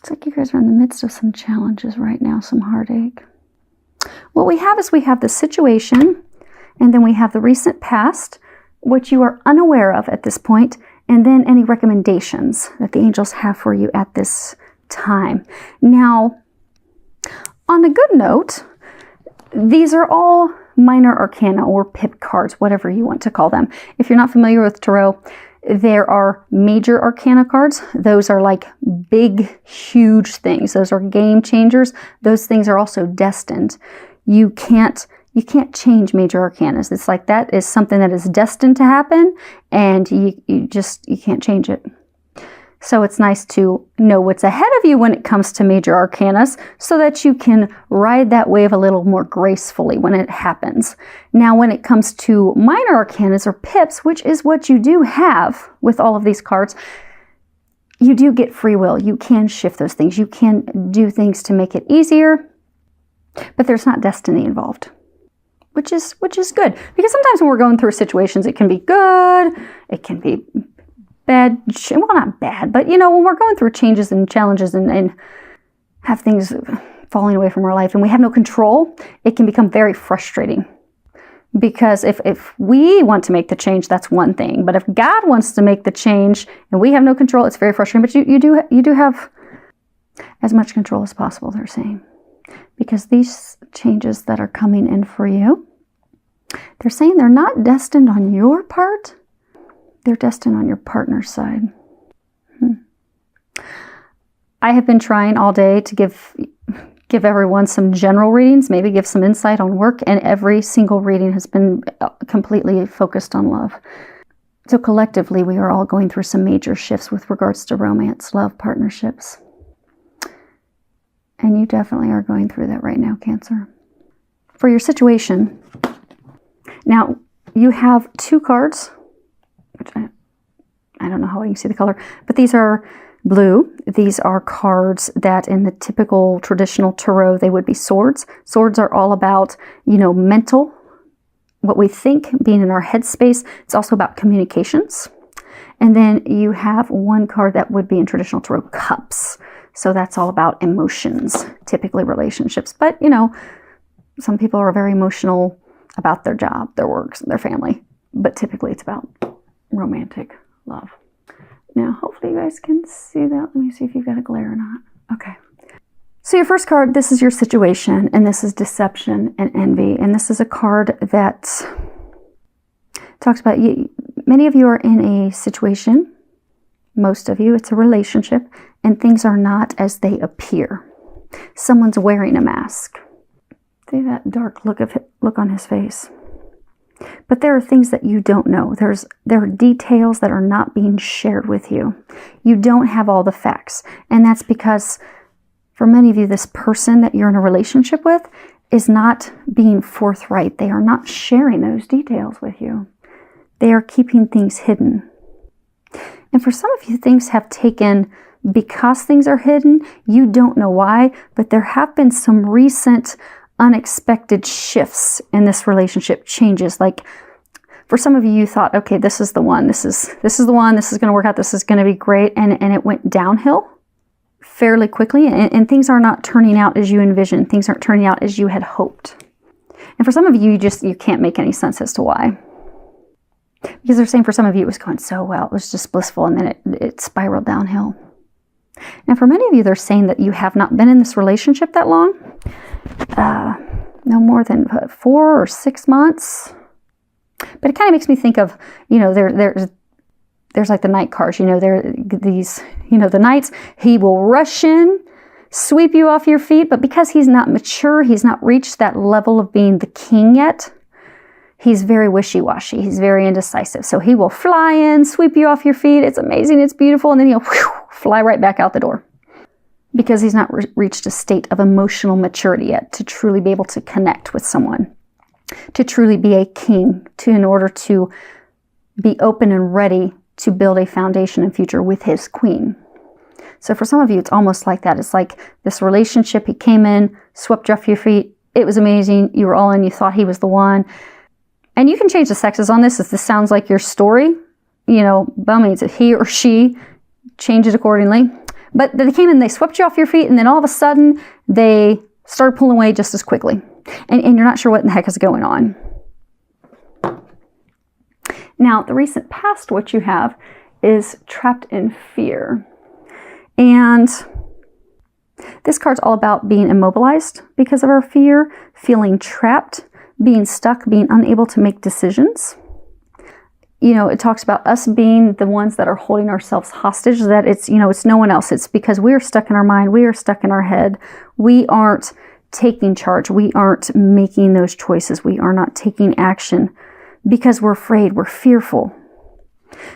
Looks like you guys are in the midst of some challenges right now, some heartache. What we have is we have the situation, and then we have the recent past, which you are unaware of at this point, and then any recommendations that the angels have for you at this time. Now, on a good note, these are all minor arcana or pip cards, whatever you want to call them. If you're not familiar with tarot, there are major arcana cards. Those are like big, huge things. Those are game changers. Those things are also destined. You can't change major arcanas. It's like that is something that is destined to happen, and you can't change it. So it's nice to know what's ahead of you when it comes to major arcanas so that you can ride that wave a little more gracefully when it happens. Now, when it comes to minor arcanas or pips, which is what you do have with all of these cards, you do get free will. You can shift those things. You can do things to make it easier, but there's not destiny involved, which is good. Because sometimes when we're going through situations, it can be good, it can be bad, well, not bad, but when we're going through changes and challenges and have things falling away from our life and we have no control, it can become very frustrating. Because if we want to make the change, that's one thing. But if God wants to make the change and we have no control, it's very frustrating. But you do have as much control as possible, they're saying. Because these changes that are coming in for you, they're saying they're not destined on your part. They're destined on your partner's side. I have been trying all day to give everyone some general readings, maybe give some insight on work, and every single reading has been completely focused on love. So collectively, we are all going through some major shifts with regards to romance, love, partnerships. And you definitely are going through that right now, Cancer. For your situation, now you have two cards, which I don't know how you can see the color, but these are blue. These are cards that in the typical traditional tarot, they would be swords. Swords are all about, mental, what we think, being in our headspace. It's also about communications. And then you have one card that would be in traditional tarot, cups. So that's all about emotions, typically relationships. But, some people are very emotional about their job, their work, their family. But typically it's about romantic love. Now, hopefully you guys can see that. Let me see if you've got a glare or not. Okay. So your first card, this is your situation, and this is deception and envy. And this is a card that talks about many of you are in a situation, most of you, it's a relationship, and things are not as they appear. Someone's wearing a mask. See that dark look on his face. But there are things that you don't know. There are details that are not being shared with you. You don't have all the facts. And that's because for many of you, this person that you're in a relationship with is not being forthright. They are not sharing those details with you. They are keeping things hidden. And for some of you, things have taken, because things are hidden, you don't know why, but there have been some recent unexpected shifts in this relationship, changes. Like for some of you, you thought, okay, this is the one, this is the one, this is going to work out, this is going to be great. And it went downhill fairly quickly, and things are not turning out as you envisioned. Things aren't turning out as you had hoped. And for some of you, you can't make any sense as to why. Because they're saying for some of you, it was going so well, it was just blissful, and then it spiraled downhill. Now, for many of you, they're saying that you have not been in this relationship that long. No more than 4 or 6 months. But it kind of makes me think of, there's like the night cards, there are these, the knights, he will rush in, sweep you off your feet, but because he's not mature, he's not reached that level of being the king yet, he's very wishy-washy, he's very indecisive. So he will fly in, sweep you off your feet, it's amazing, it's beautiful, and then he'll fly right back out the door. Because he's not reached a state of emotional maturity yet to truly be able to connect with someone, to truly be a king, in order to be open and ready to build a foundation and future with his queen. So for some of you, it's almost like that. It's like this relationship, he came in, swept you off your feet, it was amazing, you were all in, you thought he was the one. And you can change the sexes on this if this sounds like your story. By all means, if he or she, change it accordingly. But they came in, they swept you off your feet, and then all of a sudden, they started pulling away just as quickly. And you're not sure what in the heck is going on. Now, the recent past, what you have is trapped in fear. And this card's all about being immobilized because of our fear, feeling trapped, being stuck, being unable to make decisions. You know, it talks about us being the ones that are holding ourselves hostage, that it's, you know, it's no one else. It's because we are stuck in our mind. We are stuck in our head. We aren't taking charge. We aren't making those choices. We are not taking action because we're afraid. We're fearful.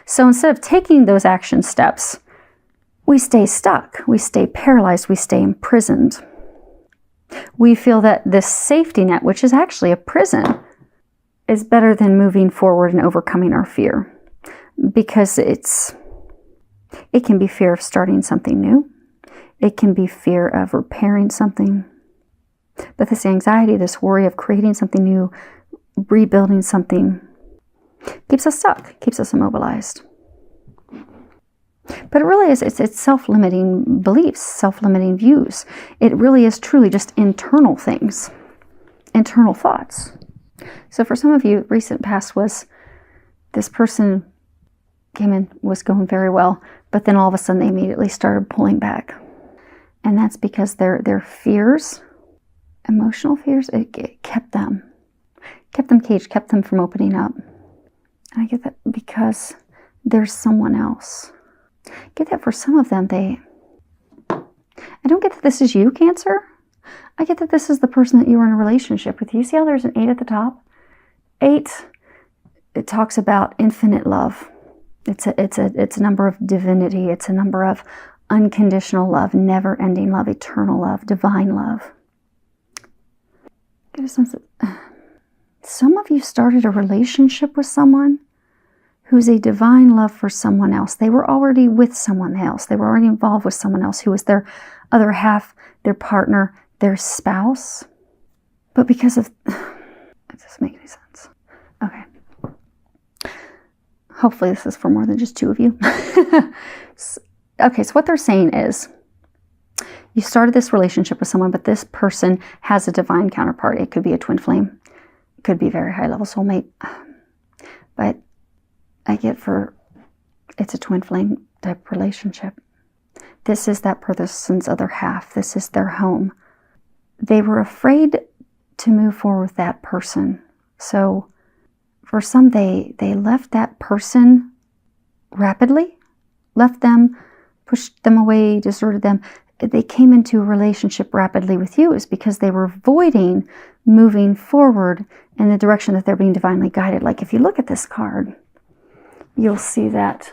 So instead of taking those action steps, we stay stuck. We stay paralyzed. We stay imprisoned. We feel that this safety net, which is actually a prison, is better than moving forward and overcoming our fear, because it can be fear of starting something new. It can be fear of repairing something. But this anxiety, this worry of creating something new, rebuilding something, keeps us stuck, keeps us immobilized. But it really is, it's self-limiting beliefs, self-limiting views. It really is truly just internal things, internal thoughts. So for some of you, recent past was this person came in, was going very well, but then all of a sudden they immediately started pulling back. And that's because their fears, emotional fears, it kept them caged, kept them from opening up. And I get that because there's someone else. I get that for some of them, I don't get that this is you, Cancer. I get that this is the person that you were in a relationship with. You see how there's an 8 at the top? 8, it talks about infinite love. It's a number of divinity. It's a number of unconditional love, never-ending love, eternal love, divine love. Get a sense that some of you started a relationship with someone who's a divine love for someone else. They were already with someone else. They were already involved with someone else who was their other half, their partner, their spouse. But because of... Does this make any sense? Okay. Hopefully this is for more than just 2 of you. Okay, so what they're saying is, you started this relationship with someone, but this person has a divine counterpart. It could be a twin flame. It could be a very high-level soulmate. But I get it's a twin flame type relationship. This is that person's other half. This is their home. They were afraid to move forward with that person. So for some, they left that person rapidly, left them, pushed them away, deserted them. They came into a relationship rapidly with you is because they were avoiding moving forward in the direction that they're being divinely guided. Like if you look at this card, you'll see that,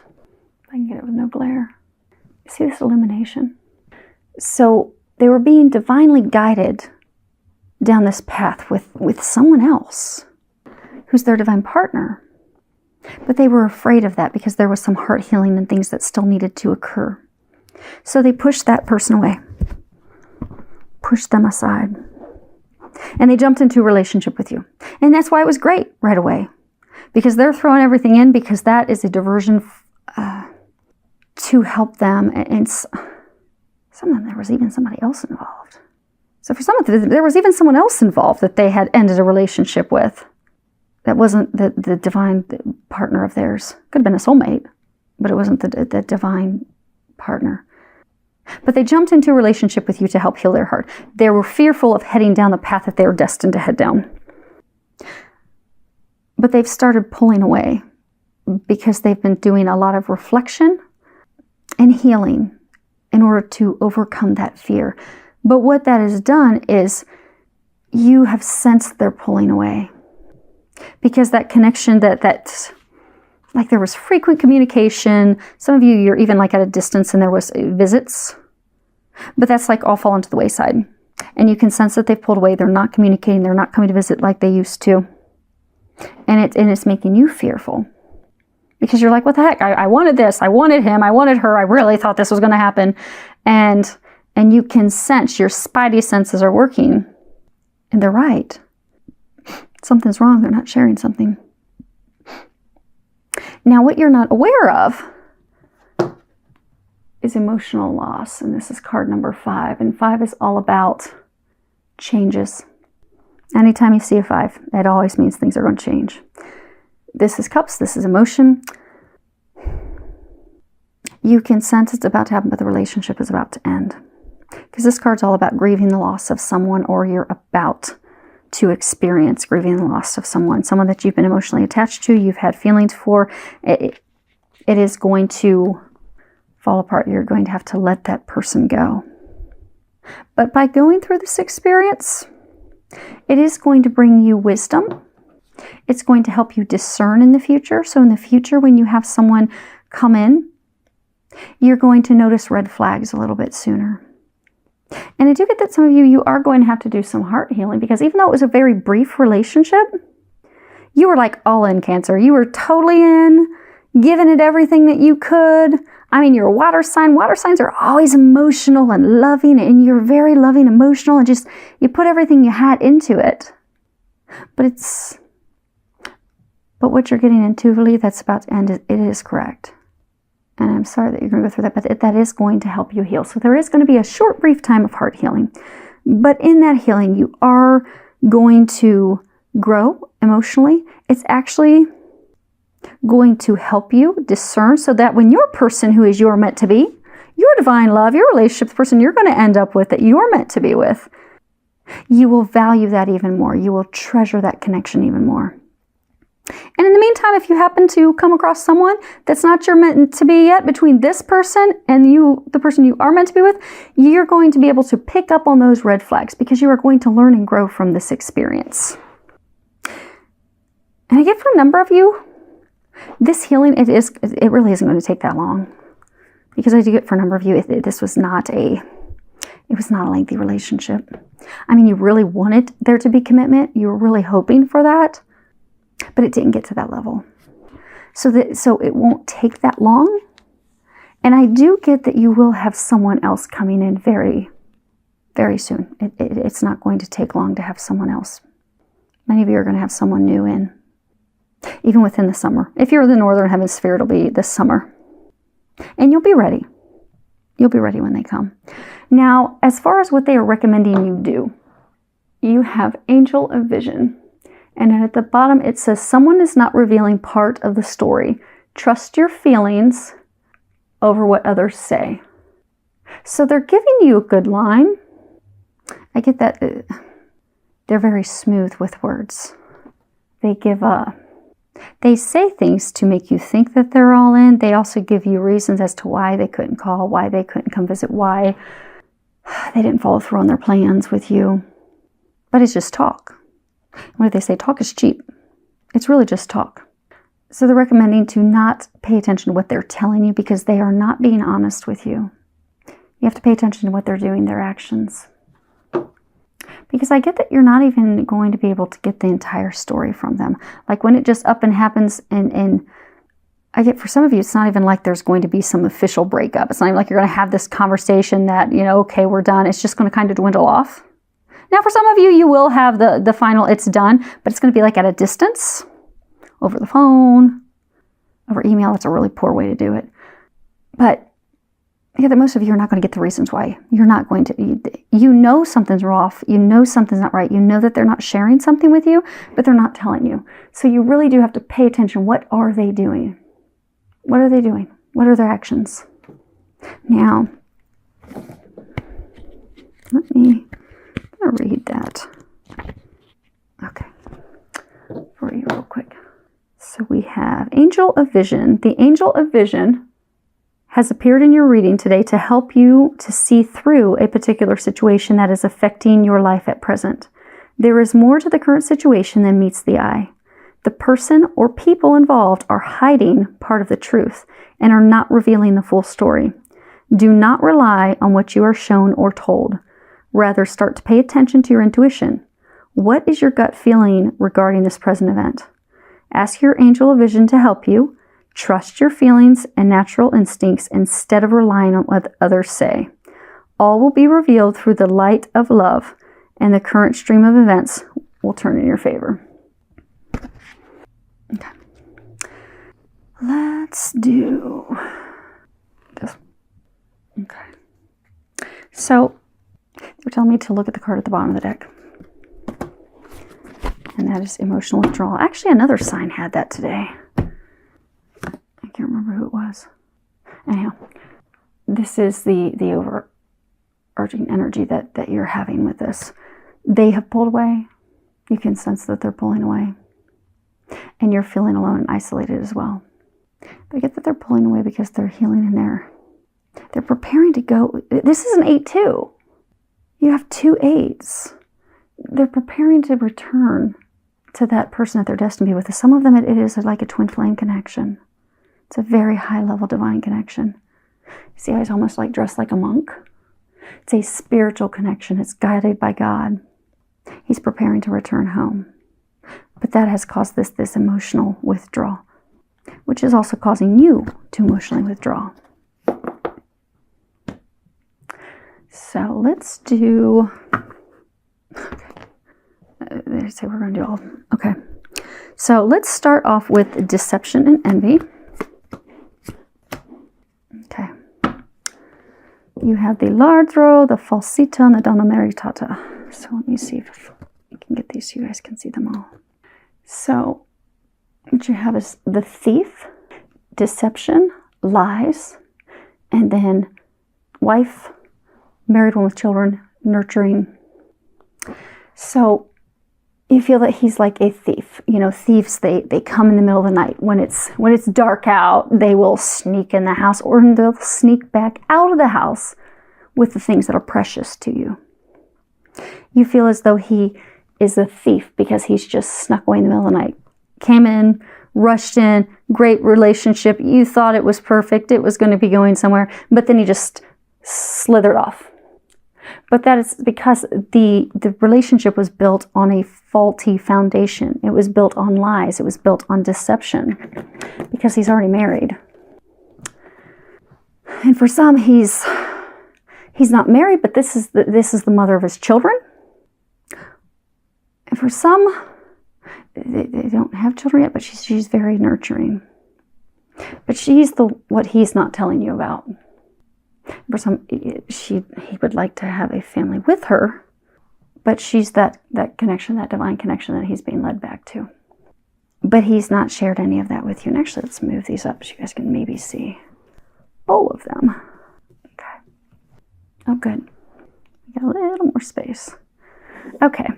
if I can get it with no glare, you see this illumination? So they were being divinely guided down this path with someone else who's their divine partner. But they were afraid of that because there was some heart healing and things that still needed to occur. So they pushed that person away, pushed them aside. And they jumped into a relationship with you. And that's why it was great right away. Because they're throwing everything in because that is a diversion to help them. And some of them, there was even somebody else involved. So for some of them, there was even someone else involved that they had ended a relationship with. That wasn't the divine partner of theirs. Could have been a soulmate, but it wasn't the divine partner. But they jumped into a relationship with you to help heal their heart. They were fearful of heading down the path that they were destined to head down. But they've started pulling away because they've been doing a lot of reflection and healing in order to overcome that fear. But what that has done is you have sensed they're pulling away. Because that connection that like there was frequent communication. Some of you, you're even like at a distance and there was visits. But that's like all fallen to the wayside. And you can sense that they've pulled away. They're not communicating. They're not coming to visit like they used to. And it's making you fearful. Because you're like, what the heck? I wanted this. I wanted him. I wanted her. I really thought this was going to happen. And you can sense, your spidey senses are working. And they're right. Something's wrong. They're not sharing something. Now, what you're not aware of is emotional loss. And this is card number 5. And 5 is all about changes. Anytime you see a 5, it always means things are going to change. This is cups. This is emotion. You can sense it's about to happen, but the relationship is about to end. Because this card's all about grieving the loss of someone, or you're about to experience grieving the loss of someone that you've been emotionally attached to, you've had feelings for. It is going to fall apart. You're going to have to let that person go. But by going through this experience, it is going to bring you wisdom. It's going to help you discern in the future. So in the future, when you have someone come in, you're going to notice red flags a little bit sooner. And I do get that some of you are going to have to do some heart healing, because even though it was a very brief relationship, you were like all in, Cancer. You were totally in, giving it everything that you could. I mean, you're a water sign. Water signs are always emotional and loving, and you're very loving, emotional, and just, you put everything you had into it. But what you're getting intuitively that's about to end, it is correct. And I'm sorry that you're going to go through that, but that is going to help you heal. So there is going to be a short, brief time of heart healing. But in that healing, you are going to grow emotionally. It's actually going to help you discern, so that when your person who is your meant to be, your divine love, your relationship, the person you're going to end up with, that you're meant to be with, you will value that even more. You will treasure that connection even more. And in the meantime, if you happen to come across someone that's not your meant to be yet, between this person and you, the person you are meant to be with, you're going to be able to pick up on those red flags, because you are going to learn and grow from this experience. And I get for a number of you, this healing, it really isn't going to take that long. Because I do get for a number of you, this was not a lengthy relationship. I mean, you really wanted there to be commitment. You were really hoping for that. But it didn't get to that level. So it won't take that long. And I do get that you will have someone else coming in very, very soon. It's not going to take long to have someone else. Many of you are going to have someone new in, even within the summer. If you're in the Northern Hemisphere, it'll be this summer. And you'll be ready. You'll be ready when they come. Now, as far as what they are recommending you do, you have Angel of Vision. And then at the bottom, it says, someone is not revealing part of the story. Trust your feelings over what others say. So they're giving you a good line. I get that they're very smooth with words. They say things to make you think that they're all in. They also give you reasons as to why they couldn't call, why they couldn't come visit, why they didn't follow through on their plans with you. But it's just talk. What do they say? Talk is cheap. It's really just talk. So they're recommending to not pay attention to what they're telling you, because they are not being honest with you. You have to pay attention to what they're doing, their actions. Because I get that you're not even going to be able to get the entire story from them. Like when it just up and happens, and I get for some of you, it's not even like there's going to be some official breakup. It's not even like you're going to have this conversation that, okay, we're done. It's just going to kind of dwindle off. Now, for some of you, you will have the final it's done, but it's going to be like at a distance, over the phone, over email. That's a really poor way to do it. But I get that most of you are not going to get the reasons why. You're not going to, you know something's off. You know something's not right. You know that they're not sharing something with you, but they're not telling you. So you really do have to pay attention. What are they doing? What are they doing? What are their actions? Now, let me read that. Okay. For you real quick. So we have Angel of Vision. The Angel of Vision has appeared in your reading today to help you to see through a particular situation that is affecting your life at present. There is more to the current situation than meets the eye. The person or people involved are hiding part of the truth and are not revealing the full story. Do not rely on what you are shown or told. Rather, start to pay attention to your intuition. What is your gut feeling regarding this present event? Ask your Angel of Vision to help you. Trust your feelings and natural instincts instead of relying on what others say. All will be revealed through the light of love, and the current stream of events will turn in your favor. Okay. Let's do this. Okay. So they're telling me to look at the card at the bottom of the deck. And that is emotional withdrawal. Actually, another sign had that today. I can't remember who it was. Anyhow, this is the overarching energy that you're having with this. They have pulled away. You can sense that they're pulling away. And you're feeling alone and isolated as well. But I get that they're pulling away because they're healing and they're preparing to go. This is an 8-2. You have 2 8s. They're preparing to return to that person that they're destined to be with. Some of them, it is like a twin flame connection. It's a very high level divine connection. See how he's almost like dressed like a monk? It's a spiritual connection. It's guided by God. He's preparing to return home. But that has caused this emotional withdrawal, which is also causing you to emotionally withdraw. So let's do... They say we're going to do all of them. Okay. So let's start off with deception and envy. Okay. You have the lardro, the falsita, and the donna meritata. So let me see if I can get these so you guys can see them all. So what you have is the thief, deception, lies, and then wife, married one with children, nurturing. So you feel that he's like a thief. You know, thieves, they come in the middle of the night. When it's dark out, they will sneak in the house, or they'll sneak back out of the house with the things that are precious to you. You feel as though he is a thief because he's just snuck away in the middle of the night. Came in, rushed in, great relationship. You thought it was perfect. It was going to be going somewhere. But then he just slithered off. But that is because the relationship was built on a faulty foundation. It was built on lies. It was built on deception because he's already married. And for some, he's not married, but this is the mother of his children. And for some, they don't have children yet, but she's very nurturing. But she's what he's not telling you about. For some, he would like to have a family with her, but she's that connection, that divine connection that he's being led back to. But he's not shared any of that with you. And actually, let's move these up so you guys can maybe see all of them. Okay. Oh, good. We got a little more space. Okay.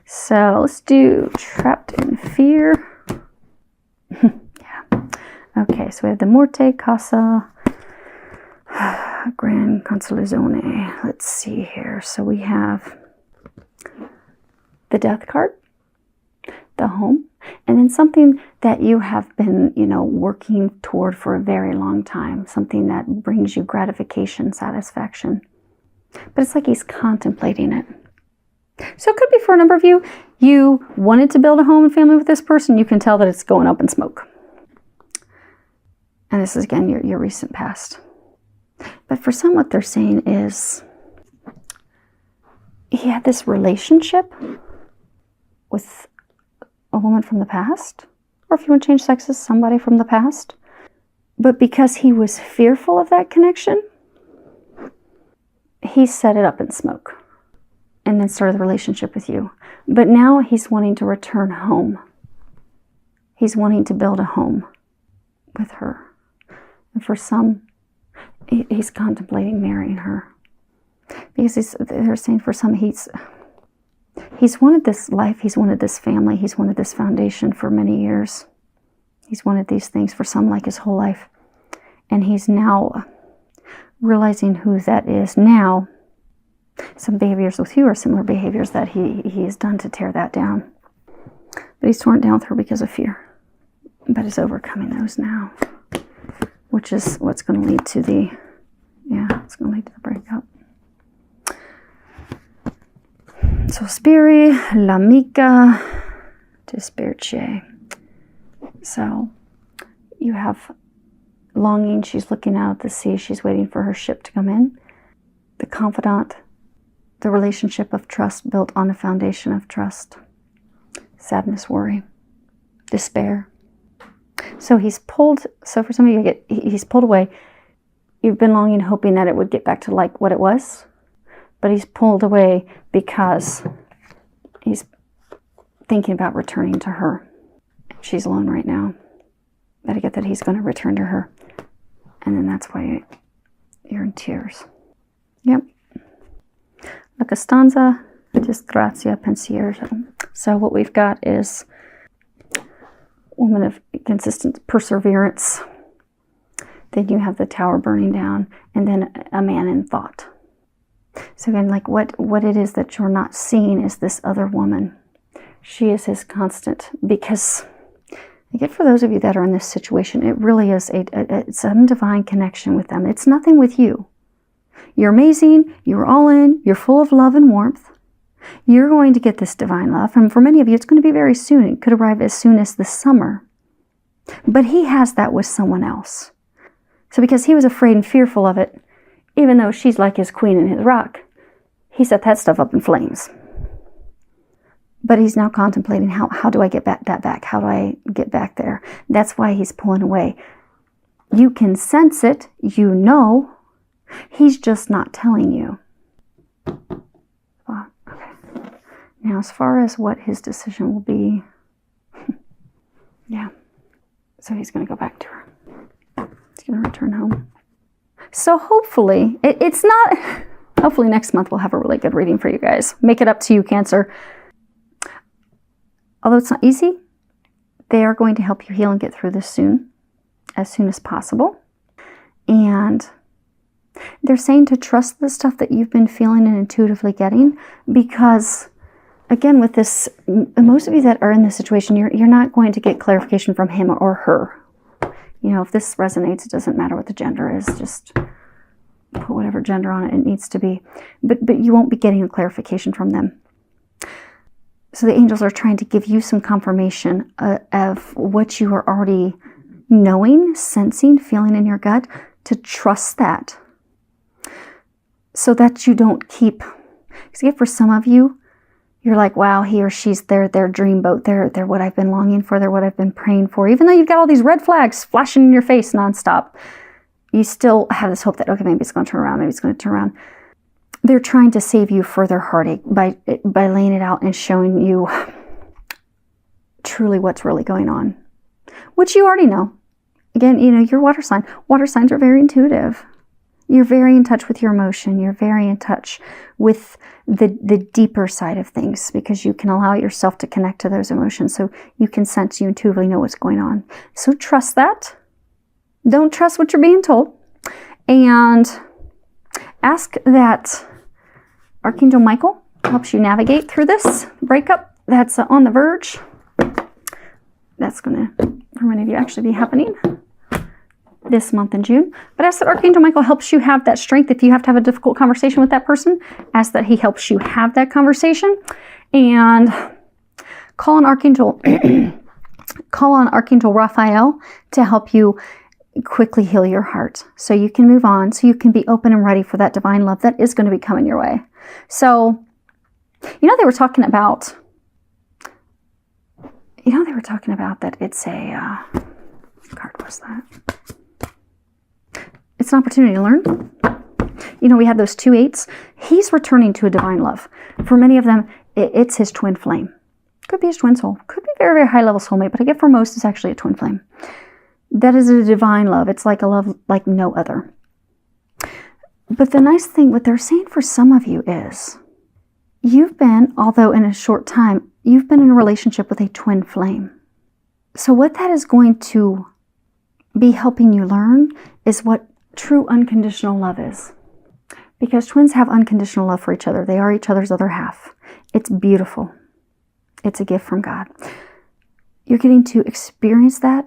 So let's do trapped in fear. Yeah. Okay. So we have the Morte, Casa, Gran Consultation. Let's see here. So we have the Death card, the Home, and then something that you have been, working toward for a very long time. Something that brings you gratification, satisfaction. But it's like he's contemplating it. So it could be for a number of you. You wanted to build a home and family with this person. You can tell that it's going up in smoke. And this is, again, your recent past. But for some, what they're saying is he had this relationship with a woman from the past, or if you want to change sexes, somebody from the past. But because he was fearful of that connection, he set it up in smoke and then started the relationship with you. But now he's wanting to return home. He's wanting to build a home with her. And for some, he's contemplating marrying her. Because they're saying for some, he's wanted this life, he's wanted this family, he's wanted this foundation for many years. He's wanted these things for some, like his whole life. And he's now realizing who that is now. Some behaviors with you are similar behaviors that he has done to tear that down. But he's torn it down with her because of fear. But is overcoming those now. Which is what's going to lead to the breakup. So Spiri, l'amica, dispirce. So you have longing. She's looking out at the sea. She's waiting for her ship to come in. The confidant, the relationship of trust built on a foundation of trust. Sadness, worry, despair. So for some of you, he's pulled away. you've been longing, hoping that it would get back to like what it was, but he's pulled away because he's thinking about returning to her. She's alone right now, but I get that he's going to return to her, and then that's why you're in tears. Yep. La Costanza, disgrazia, pensiero. So what we've got is woman of consistent perseverance. Then you have the tower burning down, and then a man in thought. So again, like what it is that you're not seeing is this other woman. She is his constant, because I get for those of you that are in this situation, it really is it's some divine connection with them. It's nothing with you. You're amazing. You're all in. You're full of love and warmth. You're going to get this divine love. And for many of you, it's going to be very soon. It could arrive as soon as this summer. But he has that with someone else. So because he was afraid and fearful of it, even though she's like his queen and his rock, he set that stuff up in flames. But he's now contemplating, how do I get that back? How do I get back there? That's why he's pulling away. You can sense it. You know. He's just not telling you. Well, okay. Now, as far as what his decision will be, yeah. So he's going to go back to her. He's going to return home. So hopefully, it's not... Hopefully next month we'll have a really good reading for you guys. Make it up to you, Cancer. Although it's not easy, they are going to help you heal and get through this as soon as possible. And they're saying to trust the stuff that you've been feeling and intuitively getting, because, again, with this, most of you that are in this situation, you're not going to get clarification from him or her. You know, if this resonates, it doesn't matter what the gender is. Just put whatever gender on it needs to be. But you won't be getting a clarification from them. So the angels are trying to give you some confirmation of what you are already knowing, sensing, feeling in your gut, to trust that. So that you don't keep... Because for some of you, you're like, wow, he or she's their dream boat. They're what I've been longing for. They're what I've been praying for. Even though you've got all these red flags flashing in your face nonstop, you still have this hope that, okay, maybe it's going to turn around. Maybe it's going to turn around. They're trying to save you further heartache by laying it out and showing you truly what's really going on, which you already know. Again, you know, you're water sign. Water signs are very intuitive. You're very in touch with your emotion. You're very in touch with the deeper side of things, because you can allow yourself to connect to those emotions. So you can sense, you intuitively know what's going on. So trust that. Don't trust what you're being told. And ask that Archangel Michael helps you navigate through this breakup that's on the verge. That's going to, for many of you, actually be happening this month in June. But ask that Archangel Michael helps you have that strength. If you have to have a difficult conversation with that person, ask that he helps you have that conversation. And call on Archangel Raphael to help you quickly heal your heart, so you can move on, so you can be open and ready for that divine love that is going to be coming your way. So, they were talking about that it's a, what card was that? It's an opportunity to learn. We had those 2 8s. He's returning to a divine love. For many of them, it's his twin flame. Could be his twin soul. Could be very, very high level soulmate, but I get for most it's actually a twin flame. That is a divine love. It's like a love like no other. But the nice thing, what they're saying for some of you is, you've been, although in a short time, you've been in a relationship with a twin flame. So what that is going to be helping you learn is what true unconditional love is. Because twins have unconditional love for each other. They are each other's other half. It's beautiful. It's a gift from God. You're getting to experience that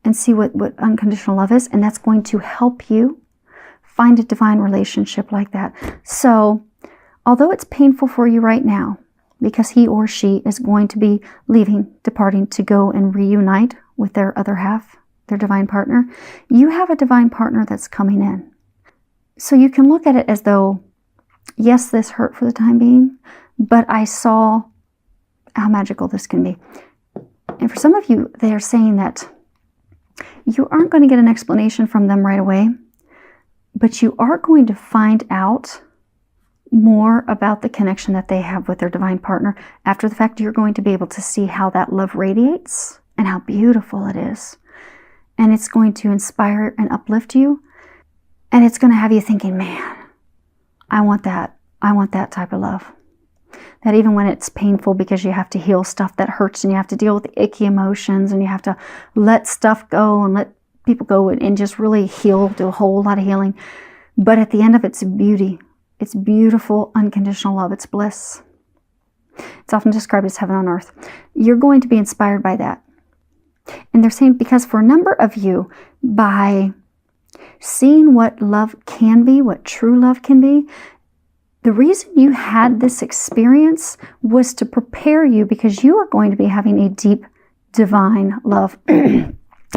and see what unconditional love is, and that's going to help you find a divine relationship like that. So, although it's painful for you right now, because he or she is going to be departing to go and reunite with their other half, their divine partner, you have a divine partner that's coming in. So you can look at it as though, yes, this hurt for the time being, but I saw how magical this can be. And for some of you, they are saying that you aren't going to get an explanation from them right away, But you are going to find out more about the connection that they have with their divine partner. After the fact, you're going to be able to see how that love radiates and how beautiful it is. And it's going to inspire and uplift you. And it's going to have you thinking, man, I want that. I want that type of love. That even when it's painful because you have to heal stuff that hurts and you have to deal with the icky emotions and you have to let stuff go and let people go and just really heal, do a whole lot of healing. But at the end of it's beauty. It's beautiful, unconditional love. It's bliss. It's often described as heaven on earth. You're going to be inspired by that. And they're saying because for a number of you, by seeing what love can be, what true love can be, the reason you had this experience was to prepare you because you are going to be having a deep divine love.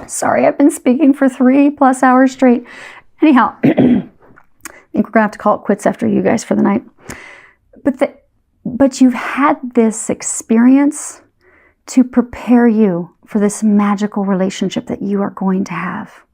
Sorry, I've been speaking for 3+ hours straight. Anyhow, I think we're going to have to call it quits after you guys for the night. But you've had this experience to prepare you for this magical relationship that you are going to have.